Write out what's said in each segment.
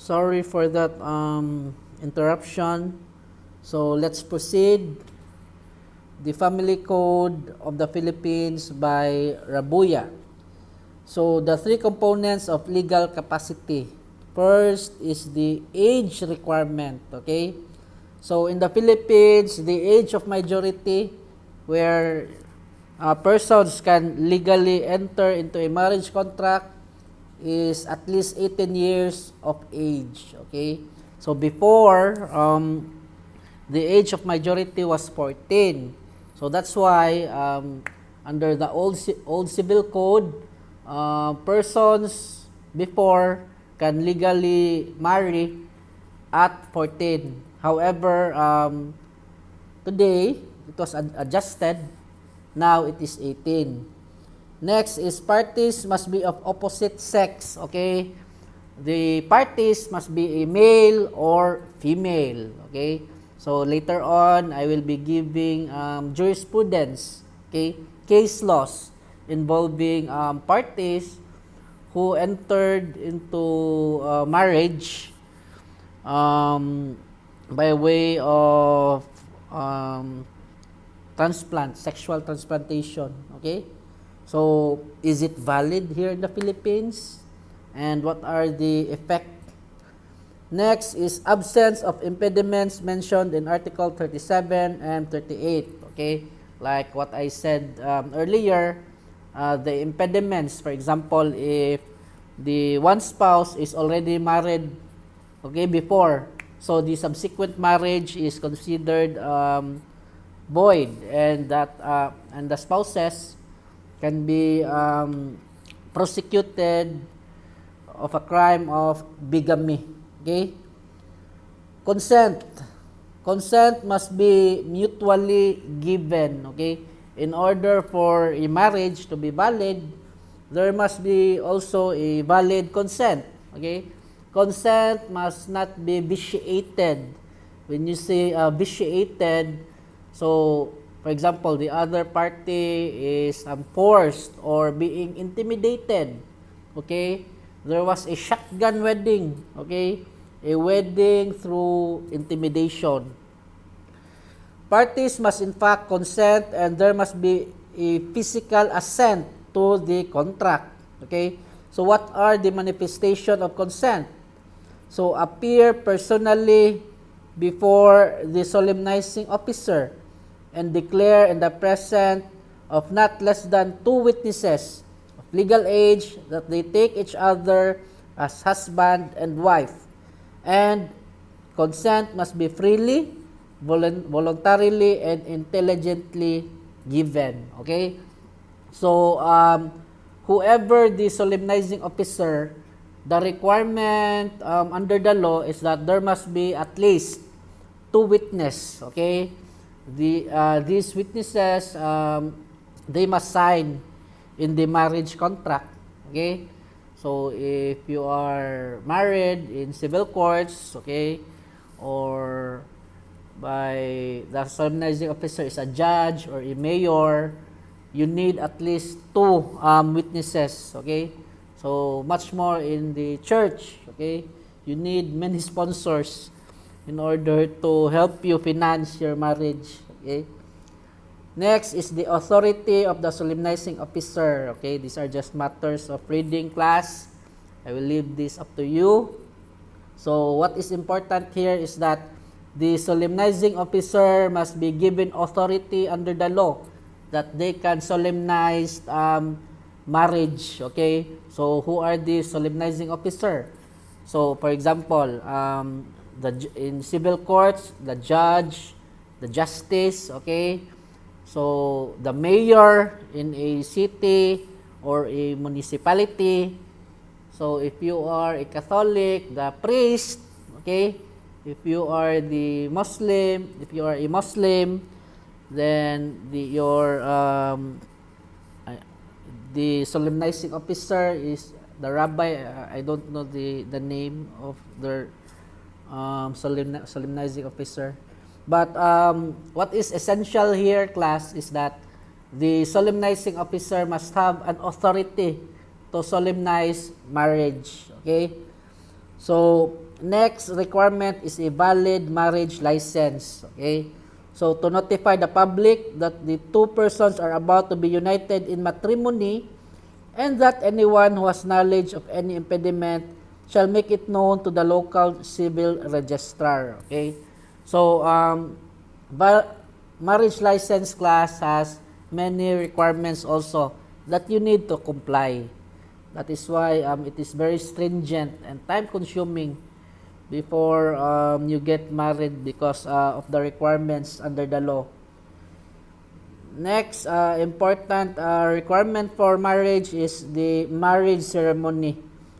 Sorry for that interruption. So let's proceed. The Family Code of the Philippines by Rabuya. So the three components of legal capacity. First is the age requirement, okay? So in the Philippines, the age of majority where persons can legally enter into a marriage contract is at least 18 years of age, okay? So before, the age of majority was 14. So that's why under the old civil code, persons before can legally marry at 14. However, today it was adjusted. Now it is 18. Next is parties must be of opposite sex. Okay, the parties must be a male or female. Okay, so later on I will be giving jurisprudence. Okay, case laws involving parties who entered into marriage by way of sexual transplantation. Okay, so is it valid here in the Philippines, and what are the effects? Next is absence of impediments mentioned in Article 37 and 38. Okay, like what I said earlier, the impediments, for example, if the one spouse is already married, okay, before, so the subsequent marriage is considered void, and that and the spouses can be prosecuted of a crime of bigamy. Okay? Consent must be mutually given. Okay? In order for a marriage to be valid, there must be also a valid consent. Okay? Consent must not be vitiated. When you say vitiated, so for example, the other party is forced or being intimidated. Okay? There was a shotgun wedding. Okay? A wedding through intimidation. Parties must in fact consent, and there must be a physical assent to the contract. Okay? So what are the manifestation of consent? So appear personally before the solemnizing officer and declare in the presence of not less than 2 witnesses of legal age that they take each other as husband and wife. And consent must be freely, voluntarily, and intelligently given. Okay? So, whoever the solemnizing officer, the requirement under the law is that there must be at least 2 witnesses. Okay? These witnesses, they must sign in the marriage contract. Okay? So if you are married in civil courts, okay, or by the solemnizing officer is a judge or a mayor, you need at least 2 witnesses. Okay? So much more in the church. Okay? You need many sponsors in order to help you finance your marriage. Okay? Next is the authority of the solemnizing officer. Okay, these are just matters of reading, class. I will leave this up to you. So what is important here is that the solemnizing officer must be given authority under the law that they can solemnize marriage. Okay, so who are the solemnizing officer? So for example, in civil courts, the judge, the justice, okay. So the mayor in a city or a municipality. So if you are a Catholic, the priest, okay. If you are a Muslim, then the solemnizing officer is the rabbi. I don't know the name of their solemnizing officer. But what is essential here, class, is that the solemnizing officer must have an authority to solemnize marriage. Okay? So, Next requirement is a valid marriage license. Okay? So, to notify the public that the two persons are about to be united in matrimony and that anyone who has knowledge of any impediment shall make it known to the local civil registrar. Okay? So, marriage license class has many requirements also that you need to comply. That is why it is very stringent and time-consuming before you get married because of the requirements under the law. Next, important requirement for marriage is the marriage ceremony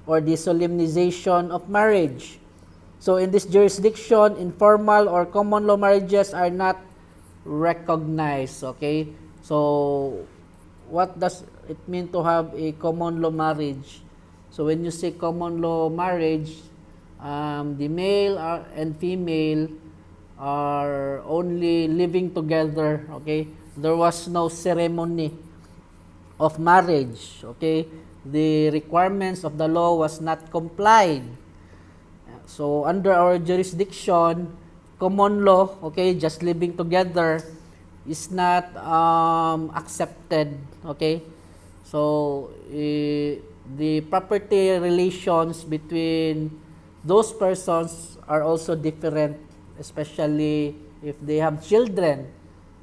or the solemnization of marriage. So in this jurisdiction, informal or common law marriages are not recognized. Okay? So, what does it mean to have a common law marriage? So when you say common law marriage, the male and female are only living together. Okay? There was no ceremony of marriage. Okay? The requirements of the law was not complied. So under our jurisdiction, common law, okay, just living together is not accepted. Okay? So the property relations between those persons are also different, especially if they have children.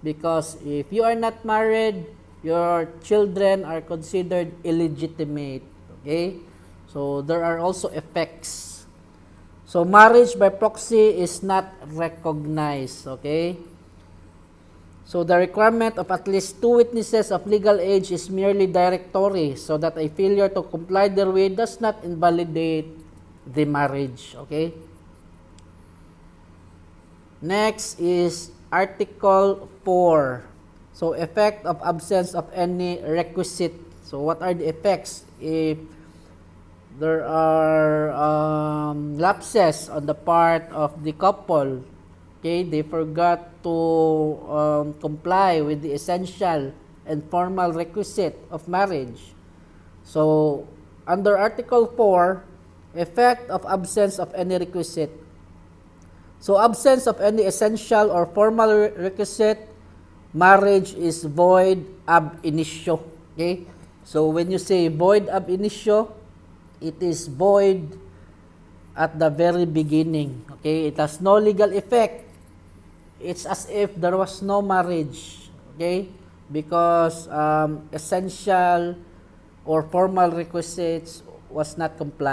Because if you are not married, your children are considered illegitimate. Okay? So there are also effects. So marriage by proxy is not recognized. Okay? So the requirement of at least 2 witnesses of legal age is merely directory, so that a failure to comply therewith does not invalidate the marriage. Okay? Next is Article 4. So, effect of absence of any requisite. So, what are the effects if there are lapses on the part of the couple? Okay, they forgot to comply with the essential and formal requisite of marriage. So, under Article 4, effect of absence of any requisite. So, absence of any essential or formal requisite, marriage is void ab initio. Okay? So, when you say void ab initio, it is void at the very beginning. Okay? It has no legal effect. It's as if there was no marriage. Okay? Because essential or formal requisites was not complied.